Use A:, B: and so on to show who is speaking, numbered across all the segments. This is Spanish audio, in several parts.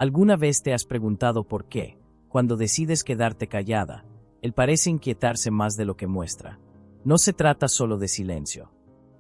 A: ¿Alguna vez te has preguntado por qué, cuando decides quedarte callada, él parece inquietarse más de lo que muestra? No se trata solo de silencio.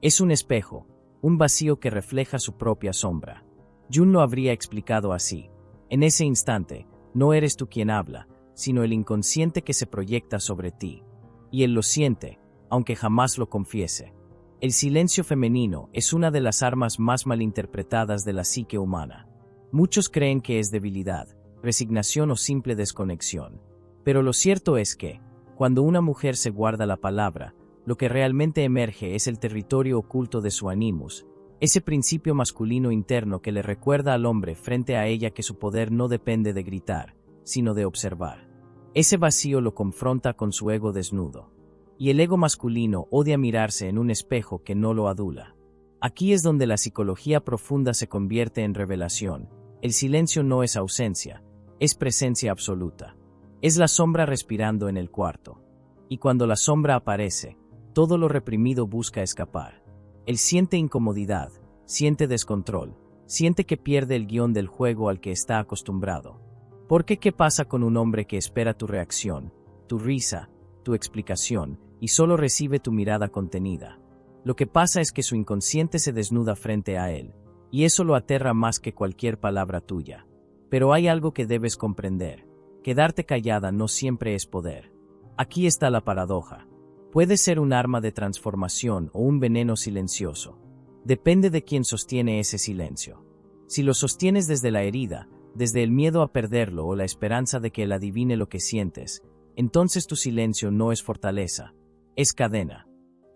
A: Es un espejo, un vacío que refleja su propia sombra. Jung lo habría explicado así. En ese instante, no eres tú quien habla, sino el inconsciente que se proyecta sobre ti. Y él lo siente, aunque jamás lo confiese. El silencio femenino es una de las armas más malinterpretadas de la psique humana. Muchos creen que es debilidad, resignación o simple desconexión. Pero lo cierto es que, cuando una mujer se guarda la palabra, lo que realmente emerge es el territorio oculto de su animus, ese principio masculino interno que le recuerda al hombre frente a ella que su poder no depende de gritar, sino de observar. Ese vacío lo confronta con su ego desnudo. Y el ego masculino odia mirarse en un espejo que no lo adula. Aquí es donde la psicología profunda se convierte en revelación. El silencio no es ausencia, es presencia absoluta. Es la sombra respirando en el cuarto. Y cuando la sombra aparece, todo lo reprimido busca escapar. Él siente incomodidad, siente descontrol, siente que pierde el guión del juego al que está acostumbrado. Porque ¿qué pasa con un hombre que espera tu reacción, tu risa, tu explicación, y solo recibe tu mirada contenida? Lo que pasa es que su inconsciente se desnuda frente a él, y eso lo aterra más que cualquier palabra tuya. Pero hay algo que debes comprender. Quedarte callada no siempre es poder. Aquí está la paradoja. Puede ser un arma de transformación o un veneno silencioso. Depende de quién sostiene ese silencio. Si lo sostienes desde la herida, desde el miedo a perderlo o la esperanza de que él adivine lo que sientes, entonces tu silencio no es fortaleza, es cadena.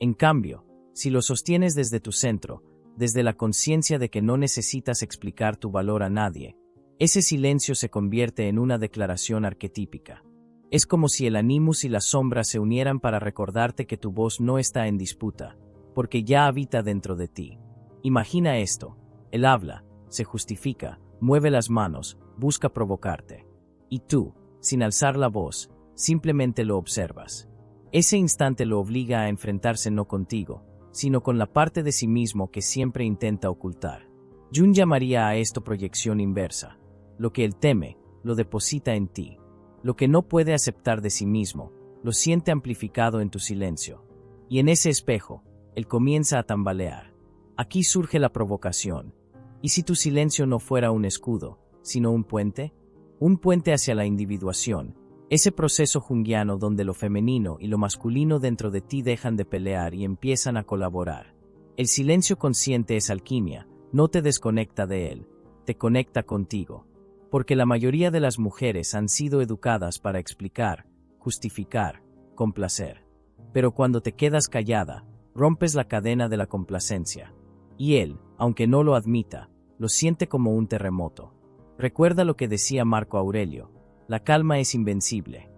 A: En cambio, si lo sostienes desde tu centro, desde la conciencia de que no necesitas explicar tu valor a nadie, ese silencio se convierte en una declaración arquetípica. Es como si el animus y la sombra se unieran para recordarte que tu voz no está en disputa, porque ya habita dentro de ti. Imagina esto: él habla, se justifica, mueve las manos, busca provocarte. Y tú, sin alzar la voz, simplemente lo observas. Ese instante lo obliga a enfrentarse no contigo, sino con la parte de sí mismo que siempre intenta ocultar. Jung llamaría a esto proyección inversa. Lo que él teme, lo deposita en ti. Lo que no puede aceptar de sí mismo, lo siente amplificado en tu silencio. Y en ese espejo, él comienza a tambalear. Aquí surge la provocación. ¿Y si tu silencio no fuera un escudo, sino un puente? Un puente hacia la individuación, ese proceso junguiano donde lo femenino y lo masculino dentro de ti dejan de pelear y empiezan a colaborar. El silencio consciente es alquimia, no te desconecta de él, te conecta contigo. Porque la mayoría de las mujeres han sido educadas para explicar, justificar, complacer. Pero cuando te quedas callada, rompes la cadena de la complacencia. Y él, aunque no lo admita, lo siente como un terremoto. Recuerda lo que decía Marco Aurelio: la calma es invencible.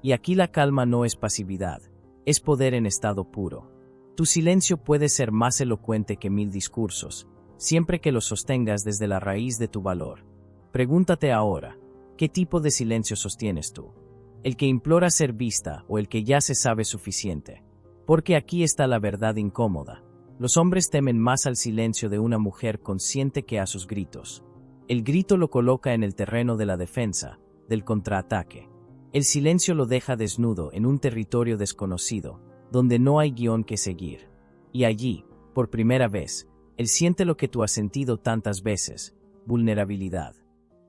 A: Y aquí la calma no es pasividad, es poder en estado puro. Tu silencio puede ser más elocuente que 1000 discursos, siempre que lo sostengas desde la raíz de tu valor. Pregúntate ahora, ¿qué tipo de silencio sostienes tú? ¿El que implora ser vista o el que ya se sabe suficiente? Porque aquí está la verdad incómoda. Los hombres temen más al silencio de una mujer consciente que a sus gritos. El grito lo coloca en el terreno de la defensa, del contraataque. El silencio lo deja desnudo en un territorio desconocido, donde no hay guión que seguir. Y allí, por primera vez, él siente lo que tú has sentido tantas veces: vulnerabilidad.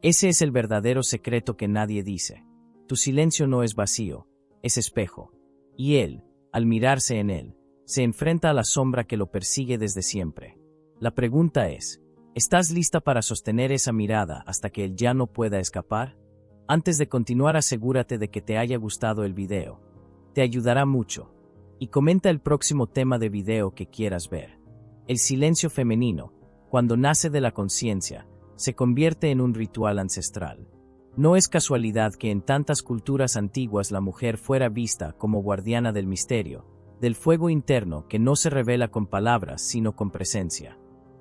A: Ese es el verdadero secreto que nadie dice. Tu silencio no es vacío, es espejo. Y él, al mirarse en él, se enfrenta a la sombra que lo persigue desde siempre. La pregunta es: ¿estás lista para sostener esa mirada hasta que él ya no pueda escapar? Antes de continuar, asegúrate de que te haya gustado el video. Te ayudará mucho. Y comenta el próximo tema de video que quieras ver. El silencio femenino, cuando nace de la conciencia, se convierte en un ritual ancestral. No es casualidad que en tantas culturas antiguas la mujer fuera vista como guardiana del misterio, del fuego interno que no se revela con palabras sino con presencia.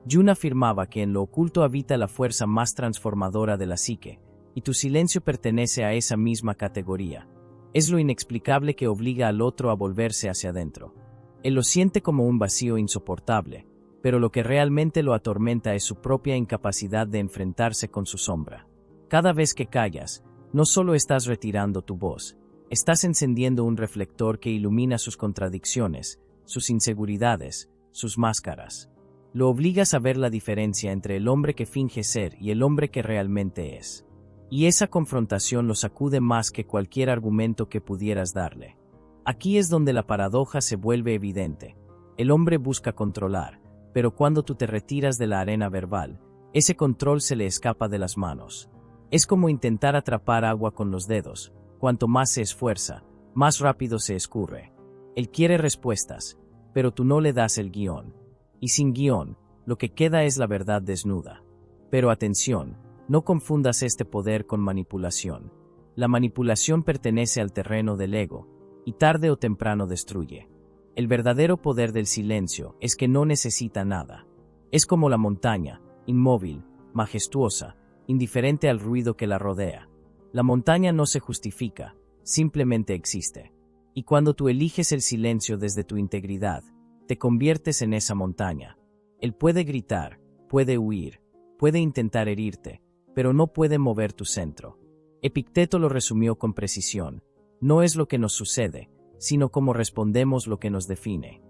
A: Jung afirmaba que en lo oculto habita la fuerza más transformadora de la psique, y tu silencio pertenece a esa misma categoría. Es lo inexplicable que obliga al otro a volverse hacia adentro. Él lo siente como un vacío insoportable, pero lo que realmente lo atormenta es su propia incapacidad de enfrentarse con su sombra. Cada vez que callas, no solo estás retirando tu voz, estás encendiendo un reflector que ilumina sus contradicciones, sus inseguridades, sus máscaras. Lo obligas a ver la diferencia entre el hombre que finge ser y el hombre que realmente es. Y esa confrontación lo sacude más que cualquier argumento que pudieras darle. Aquí es donde la paradoja se vuelve evidente. El hombre busca controlar, pero cuando tú te retiras de la arena verbal, ese control se le escapa de las manos. Es como intentar atrapar agua con los dedos. Cuanto más se esfuerza, más rápido se escurre. Él quiere respuestas, pero tú no le das el guión. Y sin guión, lo que queda es la verdad desnuda. Pero atención, no confundas este poder con manipulación. La manipulación pertenece al terreno del ego, y tarde o temprano destruye. El verdadero poder del silencio es que no necesita nada. Es como la montaña, inmóvil, majestuosa, indiferente al ruido que la rodea. La montaña no se justifica, simplemente existe. Y cuando tú eliges el silencio desde tu integridad, te conviertes en esa montaña. Él puede gritar, puede huir, puede intentar herirte, pero no puede mover tu centro. Epicteto lo resumió con precisión. No es lo que nos sucede, sino cómo respondemos lo que nos define.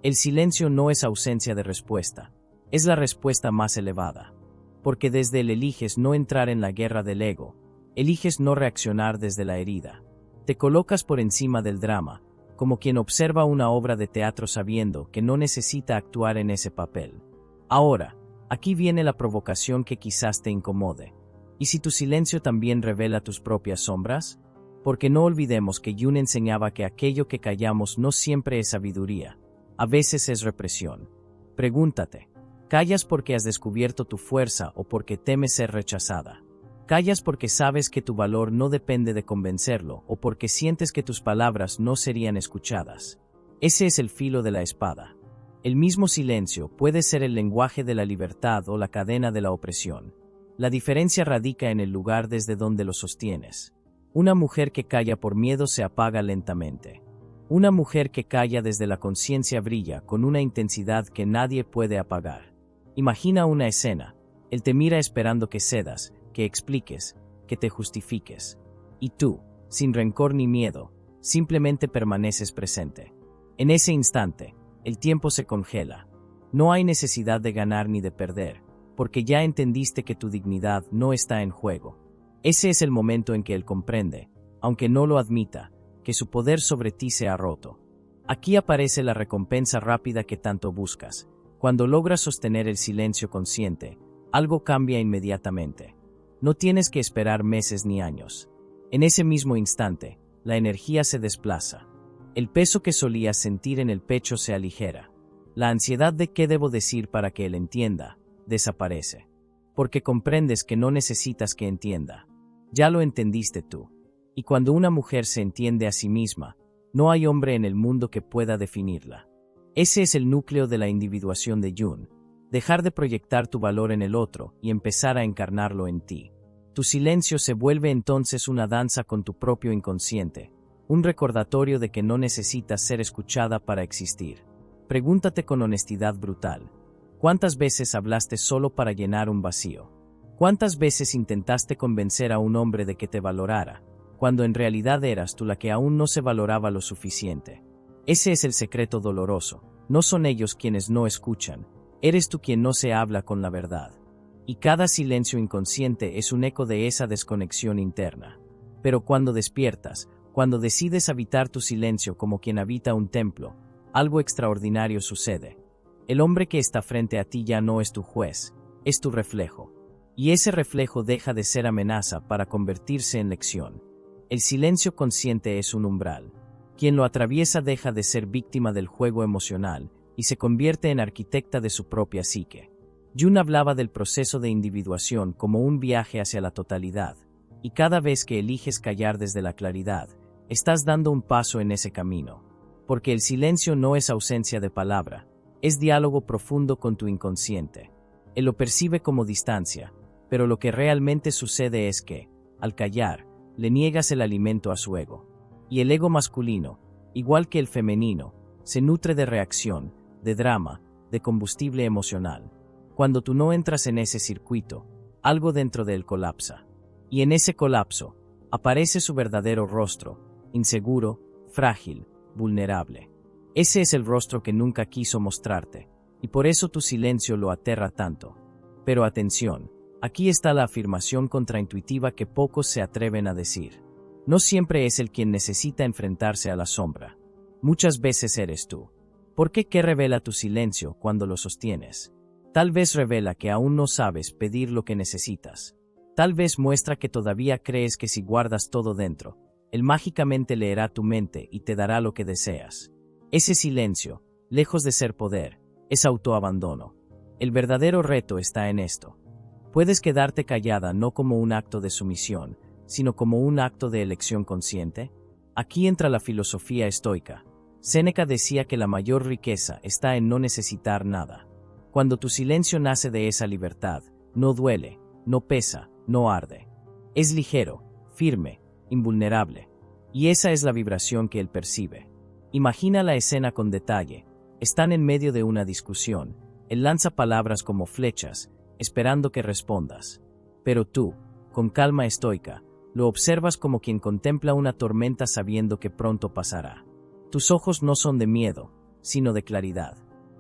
A: El silencio no es ausencia de respuesta, es la respuesta más elevada. Porque desde él eliges no entrar en la guerra del ego, eliges no reaccionar desde la herida. Te colocas por encima del drama, como quien observa una obra de teatro sabiendo que no necesita actuar en ese papel. Ahora, aquí viene la provocación que quizás te incomode. ¿Y si tu silencio también revela tus propias sombras? Porque no olvidemos que Jung enseñaba que aquello que callamos no siempre es sabiduría, a veces es represión. Pregúntate, ¿callas porque has descubierto tu fuerza o porque temes ser rechazada? ¿Callas porque sabes que tu valor no depende de convencerlo o porque sientes que tus palabras no serían escuchadas? Ese es el filo de la espada. El mismo silencio puede ser el lenguaje de la libertad o la cadena de la opresión. La diferencia radica en el lugar desde donde lo sostienes. Una mujer que calla por miedo se apaga lentamente. Una mujer que calla desde la conciencia brilla con una intensidad que nadie puede apagar. Imagina una escena. Él te mira esperando que cedas, que expliques, que te justifiques. Y tú, sin rencor ni miedo, simplemente permaneces presente. En ese instante, el tiempo se congela. No hay necesidad de ganar ni de perder, porque ya entendiste que tu dignidad no está en juego. Ese es el momento en que él comprende, aunque no lo admita, que su poder sobre ti se ha roto. Aquí aparece la recompensa rápida que tanto buscas. Cuando logras sostener el silencio consciente, algo cambia inmediatamente. No tienes que esperar meses ni años. En ese mismo instante, la energía se desplaza. El peso que solías sentir en el pecho se aligera. La ansiedad de qué debo decir para que él entienda, desaparece. Porque comprendes que no necesitas que entienda. Ya lo entendiste tú. Y cuando una mujer se entiende a sí misma, no hay hombre en el mundo que pueda definirla. Ese es el núcleo de la individuación de Jung. Dejar de proyectar tu valor en el otro y empezar a encarnarlo en ti. Tu silencio se vuelve entonces una danza con tu propio inconsciente, un recordatorio de que no necesitas ser escuchada para existir. Pregúntate con honestidad brutal. ¿Cuántas veces hablaste solo para llenar un vacío? ¿Cuántas veces intentaste convencer a un hombre de que te valorara, cuando en realidad eras tú la que aún no se valoraba lo suficiente? Ese es el secreto doloroso. No son ellos quienes no escuchan, eres tú quien no se habla con la verdad. Y cada silencio inconsciente es un eco de esa desconexión interna. Pero cuando despiertas, cuando decides habitar tu silencio como quien habita un templo, algo extraordinario sucede. El hombre que está frente a ti ya no es tu juez, es tu reflejo. Y ese reflejo deja de ser amenaza para convertirse en lección. El silencio consciente es un umbral. Quien lo atraviesa deja de ser víctima del juego emocional y se convierte en arquitecta de su propia psique. Jung hablaba del proceso de individuación como un viaje hacia la totalidad, y cada vez que eliges callar desde la claridad, estás dando un paso en ese camino. Porque el silencio no es ausencia de palabra, es diálogo profundo con tu inconsciente. Él lo percibe como distancia, pero lo que realmente sucede es que, al callar, le niegas el alimento a su ego. Y el ego masculino, igual que el femenino, se nutre de reacción, de drama, de combustible emocional. Cuando tú no entras en ese circuito, algo dentro de él colapsa. Y en ese colapso, aparece su verdadero rostro, inseguro, frágil, vulnerable. Ese es el rostro que nunca quiso mostrarte, y por eso tu silencio lo aterra tanto. Pero atención, aquí está la afirmación contraintuitiva que pocos se atreven a decir. No siempre es el quien necesita enfrentarse a la sombra. Muchas veces eres tú. ¿Por qué? ¿Qué revela tu silencio cuando lo sostienes? Tal vez revela que aún no sabes pedir lo que necesitas. Tal vez muestra que todavía crees que si guardas todo dentro, él mágicamente leerá tu mente y te dará lo que deseas. Ese silencio, lejos de ser poder, es autoabandono. El verdadero reto está en esto. Puedes quedarte callada no como un acto de sumisión, sino como un acto de elección consciente. Aquí entra la filosofía estoica. Séneca decía que la mayor riqueza está en no necesitar nada. Cuando tu silencio nace de esa libertad, no duele, no pesa, no arde. Es ligero, firme, invulnerable. Y esa es la vibración que él percibe. Imagina la escena con detalle. Están en medio de una discusión. Él lanza palabras como flechas, esperando que respondas. Pero tú, con calma estoica, lo observas como quien contempla una tormenta sabiendo que pronto pasará. Tus ojos no son de miedo, sino de claridad.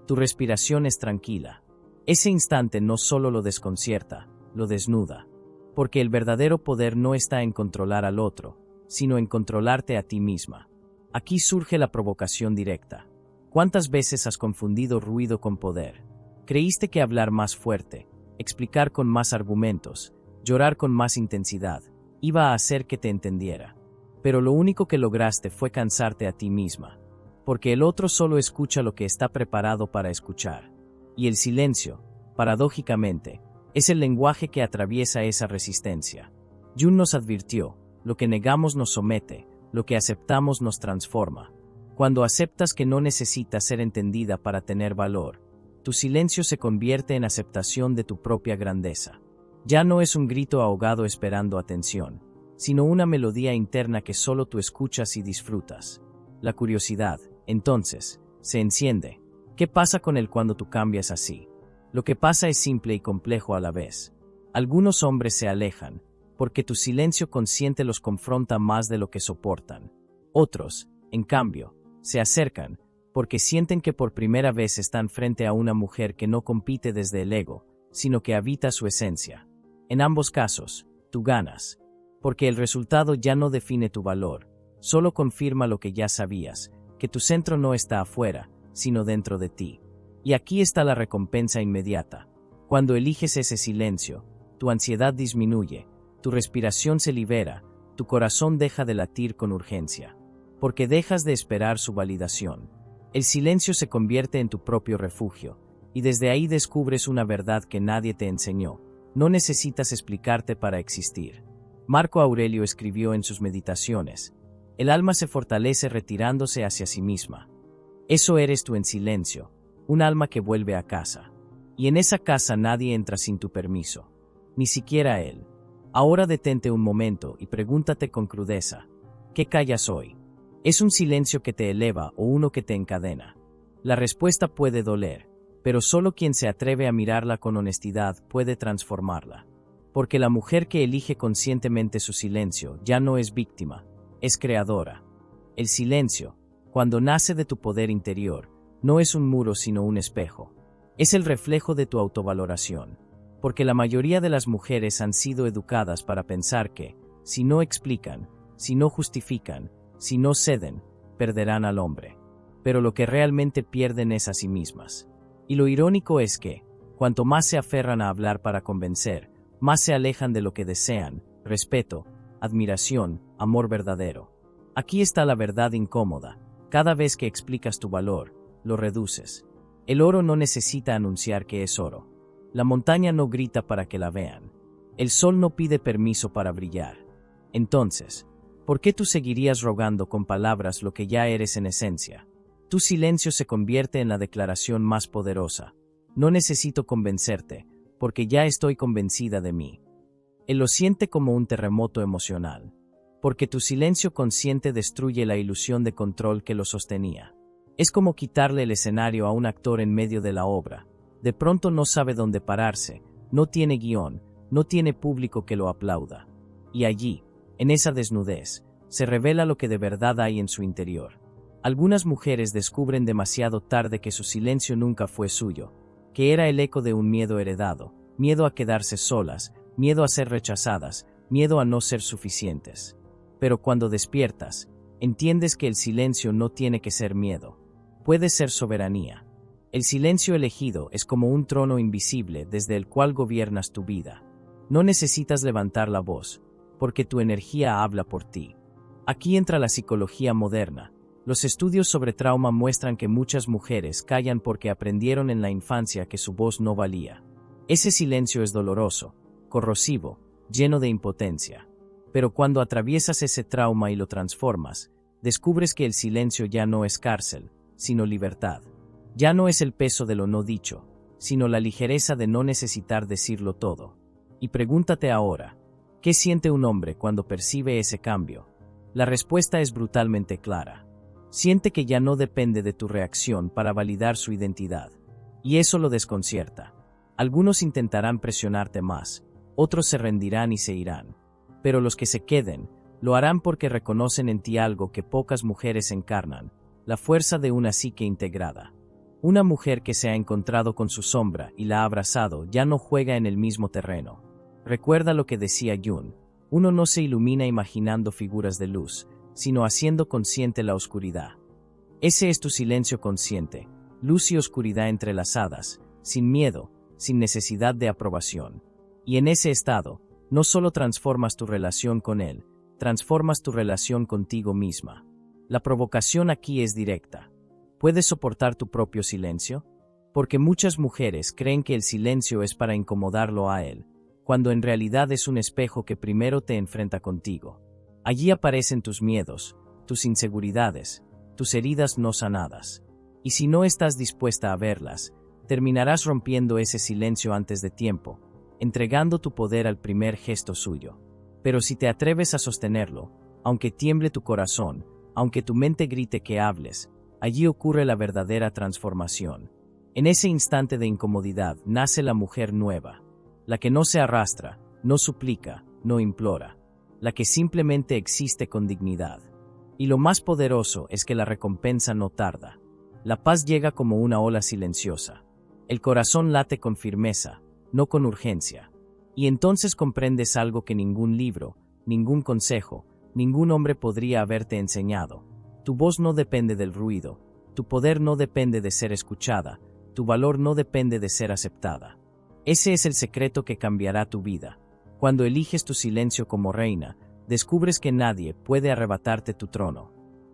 A: Tu respiración es tranquila. Ese instante no solo lo desconcierta, lo desnuda. Porque el verdadero poder no está en controlar al otro, sino en controlarte a ti misma. Aquí surge la provocación directa. ¿Cuántas veces has confundido ruido con poder? Creíste que hablar más fuerte, explicar con más argumentos, llorar con más intensidad, iba a hacer que te entendiera. Pero lo único que lograste fue cansarte a ti misma. Porque el otro solo escucha lo que está preparado para escuchar. Y el silencio, paradójicamente, es el lenguaje que atraviesa esa resistencia. Jung nos advirtió, lo que negamos nos somete, lo que aceptamos nos transforma. Cuando aceptas que no necesitas ser entendida para tener valor, tu silencio se convierte en aceptación de tu propia grandeza. Ya no es un grito ahogado esperando atención, sino una melodía interna que solo tú escuchas y disfrutas. La curiosidad, entonces, se enciende. ¿Qué pasa con él cuando tú cambias así? Lo que pasa es simple y complejo a la vez. Algunos hombres se alejan, porque tu silencio consciente los confronta más de lo que soportan. Otros, en cambio, se acercan, porque sienten que por primera vez están frente a una mujer que no compite desde el ego, sino que habita su esencia. En ambos casos, tú ganas, porque el resultado ya no define tu valor, solo confirma lo que ya sabías, que tu centro no está afuera, sino dentro de ti. Y aquí está la recompensa inmediata. Cuando eliges ese silencio, tu ansiedad disminuye, tu respiración se libera, tu corazón deja de latir con urgencia. Porque dejas de esperar su validación. El silencio se convierte en tu propio refugio, y desde ahí descubres una verdad que nadie te enseñó. No necesitas explicarte para existir. Marco Aurelio escribió en sus meditaciones: el alma se fortalece retirándose hacia sí misma. Eso eres tú en silencio, un alma que vuelve a casa. Y en esa casa nadie entra sin tu permiso, ni siquiera él. Ahora detente un momento y pregúntate con crudeza: ¿qué callas hoy? ¿Es un silencio que te eleva o uno que te encadena? La respuesta puede doler, pero solo quien se atreve a mirarla con honestidad puede transformarla. Porque la mujer que elige conscientemente su silencio ya no es víctima, es creadora. El silencio, cuando nace de tu poder interior, no es un muro sino un espejo. Es el reflejo de tu autovaloración. Porque la mayoría de las mujeres han sido educadas para pensar que, si no explican, si no justifican, si no ceden, perderán al hombre. Pero lo que realmente pierden es a sí mismas. Y lo irónico es que, cuanto más se aferran a hablar para convencer, más se alejan de lo que desean: respeto, admiración, amor verdadero. Aquí está la verdad incómoda. Cada vez que explicas tu valor, lo reduces. El oro no necesita anunciar que es oro. La montaña no grita para que la vean. El sol no pide permiso para brillar. Entonces, ¿por qué tú seguirías rogando con palabras lo que ya eres en esencia? Tu silencio se convierte en la declaración más poderosa. No necesito convencerte, porque ya estoy convencida de mí. Él lo siente como un terremoto emocional. Porque tu silencio consciente destruye la ilusión de control que lo sostenía. Es como quitarle el escenario a un actor en medio de la obra. De pronto no sabe dónde pararse, no tiene guión, no tiene público que lo aplauda. Y allí, en esa desnudez, se revela lo que de verdad hay en su interior. Algunas mujeres descubren demasiado tarde que su silencio nunca fue suyo, que era el eco de un miedo heredado, miedo a quedarse solas, miedo a ser rechazadas, miedo a no ser suficientes. Pero cuando despiertas, entiendes que el silencio no tiene que ser miedo, puede ser soberanía. El silencio elegido es como un trono invisible desde el cual gobiernas tu vida. No necesitas levantar la voz, porque tu energía habla por ti. Aquí entra la psicología moderna. Los estudios sobre trauma muestran que muchas mujeres callan porque aprendieron en la infancia que su voz no valía. Ese silencio es doloroso, corrosivo, lleno de impotencia. Pero cuando atraviesas ese trauma y lo transformas, descubres que el silencio ya no es cárcel, sino libertad. Ya no es el peso de lo no dicho, sino la ligereza de no necesitar decirlo todo. Y pregúntate ahora, ¿qué siente un hombre cuando percibe ese cambio? La respuesta es brutalmente clara. Siente que ya no depende de tu reacción para validar su identidad. Y eso lo desconcierta. Algunos intentarán presionarte más, otros se rendirán y se irán. Pero los que se queden, lo harán porque reconocen en ti algo que pocas mujeres encarnan, la fuerza de una psique integrada. Una mujer que se ha encontrado con su sombra y la ha abrazado ya no juega en el mismo terreno. Recuerda lo que decía Jung, uno no se ilumina imaginando figuras de luz, sino haciendo consciente la oscuridad. Ese es tu silencio consciente, luz y oscuridad entrelazadas, sin miedo, sin necesidad de aprobación. Y en ese estado, no solo transformas tu relación con él, transformas tu relación contigo misma. La provocación aquí es directa. ¿Puedes soportar tu propio silencio? Porque muchas mujeres creen que el silencio es para incomodarlo a él, cuando en realidad es un espejo que primero te enfrenta contigo. Allí aparecen tus miedos, tus inseguridades, tus heridas no sanadas. Y si no estás dispuesta a verlas, terminarás rompiendo ese silencio antes de tiempo, entregando tu poder al primer gesto suyo. Pero si te atreves a sostenerlo, aunque tiemble tu corazón, aunque tu mente grite que hables, allí ocurre la verdadera transformación. En ese instante de incomodidad nace la mujer nueva, la que no se arrastra, no suplica, no implora, la que simplemente existe con dignidad. Y lo más poderoso es que la recompensa no tarda. La paz llega como una ola silenciosa. El corazón late con firmeza, no con urgencia. Y entonces comprendes algo que ningún libro, ningún consejo, ningún hombre podría haberte enseñado. Tu voz no depende del ruido, tu poder no depende de ser escuchada, tu valor no depende de ser aceptada. Ese es el secreto que cambiará tu vida. Cuando eliges tu silencio como reina, descubres que nadie puede arrebatarte tu trono.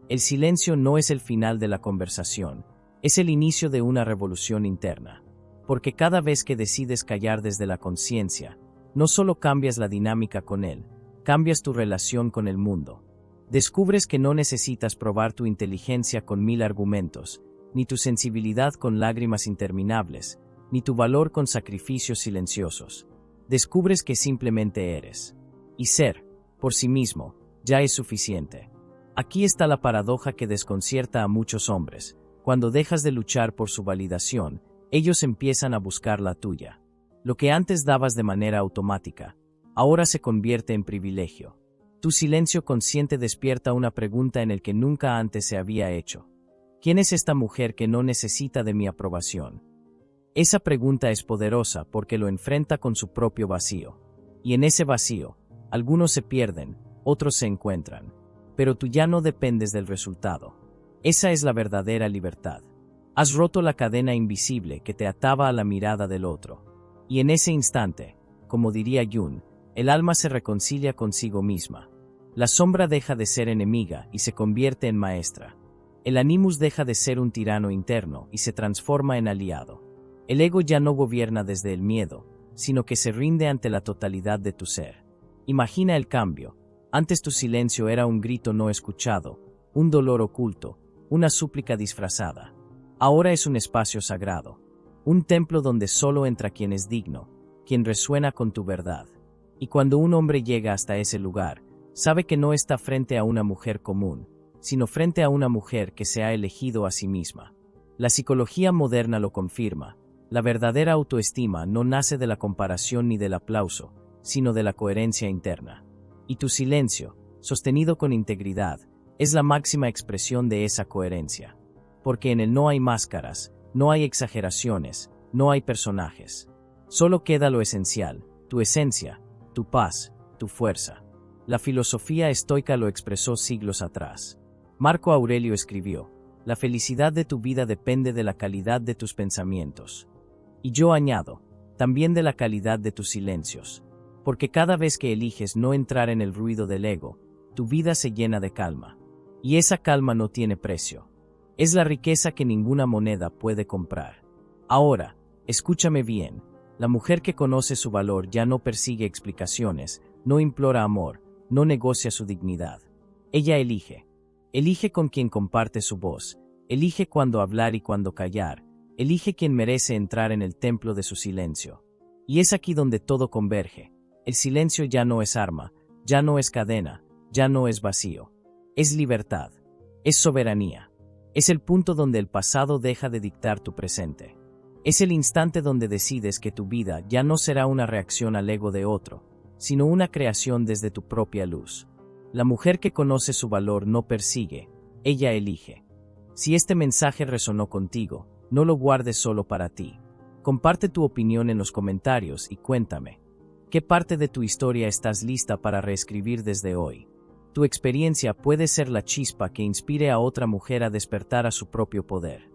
A: El silencio no es el final de la conversación, es el inicio de una revolución interna. Porque cada vez que decides callar desde la conciencia, no solo cambias la dinámica con él, cambias tu relación con el mundo. Descubres que no necesitas probar tu inteligencia con 1000 argumentos, ni tu sensibilidad con lágrimas interminables, ni tu valor con sacrificios silenciosos. Descubres que simplemente eres. Y ser, por sí mismo, ya es suficiente. Aquí está la paradoja que desconcierta a muchos hombres. Cuando dejas de luchar por su validación, ellos empiezan a buscar la tuya. Lo que antes dabas de manera automática, ahora se convierte en privilegio. Tu silencio consciente despierta una pregunta en el que nunca antes se había hecho. ¿Quién es esta mujer que no necesita de mi aprobación? Esa pregunta es poderosa porque lo enfrenta con su propio vacío. Y en ese vacío, algunos se pierden, otros se encuentran. Pero tú ya no dependes del resultado. Esa es la verdadera libertad. Has roto la cadena invisible que te ataba a la mirada del otro. Y en ese instante, como diría Jung, el alma se reconcilia consigo misma. La sombra deja de ser enemiga y se convierte en maestra. El animus deja de ser un tirano interno y se transforma en aliado. El ego ya no gobierna desde el miedo, sino que se rinde ante la totalidad de tu ser. Imagina el cambio. Antes tu silencio era un grito no escuchado, un dolor oculto, una súplica disfrazada. Ahora es un espacio sagrado, un templo donde solo entra quien es digno, quien resuena con tu verdad. Y cuando un hombre llega hasta ese lugar, sabe que no está frente a una mujer común, sino frente a una mujer que se ha elegido a sí misma. La psicología moderna lo confirma. La verdadera autoestima no nace de la comparación ni del aplauso, sino de la coherencia interna. Y tu silencio, sostenido con integridad, es la máxima expresión de esa coherencia. Porque en él no hay máscaras, no hay exageraciones, no hay personajes. Solo queda lo esencial, tu esencia, tu paz, tu fuerza. La filosofía estoica lo expresó siglos atrás. Marco Aurelio escribió: la felicidad de tu vida depende de la calidad de tus pensamientos. Y yo añado, también de la calidad de tus silencios. Porque cada vez que eliges no entrar en el ruido del ego, tu vida se llena de calma. Y esa calma no tiene precio. Es la riqueza que ninguna moneda puede comprar. Ahora, escúchame bien, la mujer que conoce su valor ya no persigue explicaciones, no implora amor, no negocia su dignidad. Ella elige. Elige con quien comparte su voz, elige cuándo hablar y cuándo callar, elige quien merece entrar en el templo de su silencio. Y es aquí donde todo converge. El silencio ya no es arma, ya no es cadena, ya no es vacío. Es libertad, es soberanía. Es el punto donde el pasado deja de dictar tu presente. Es el instante donde decides que tu vida ya no será una reacción al ego de otro, sino una creación desde tu propia luz. La mujer que conoce su valor no persigue, ella elige. Si este mensaje resonó contigo, no lo guardes solo para ti. Comparte tu opinión en los comentarios y cuéntame, ¿qué parte de tu historia estás lista para reescribir desde hoy? Tu experiencia puede ser la chispa que inspire a otra mujer a despertar a su propio poder.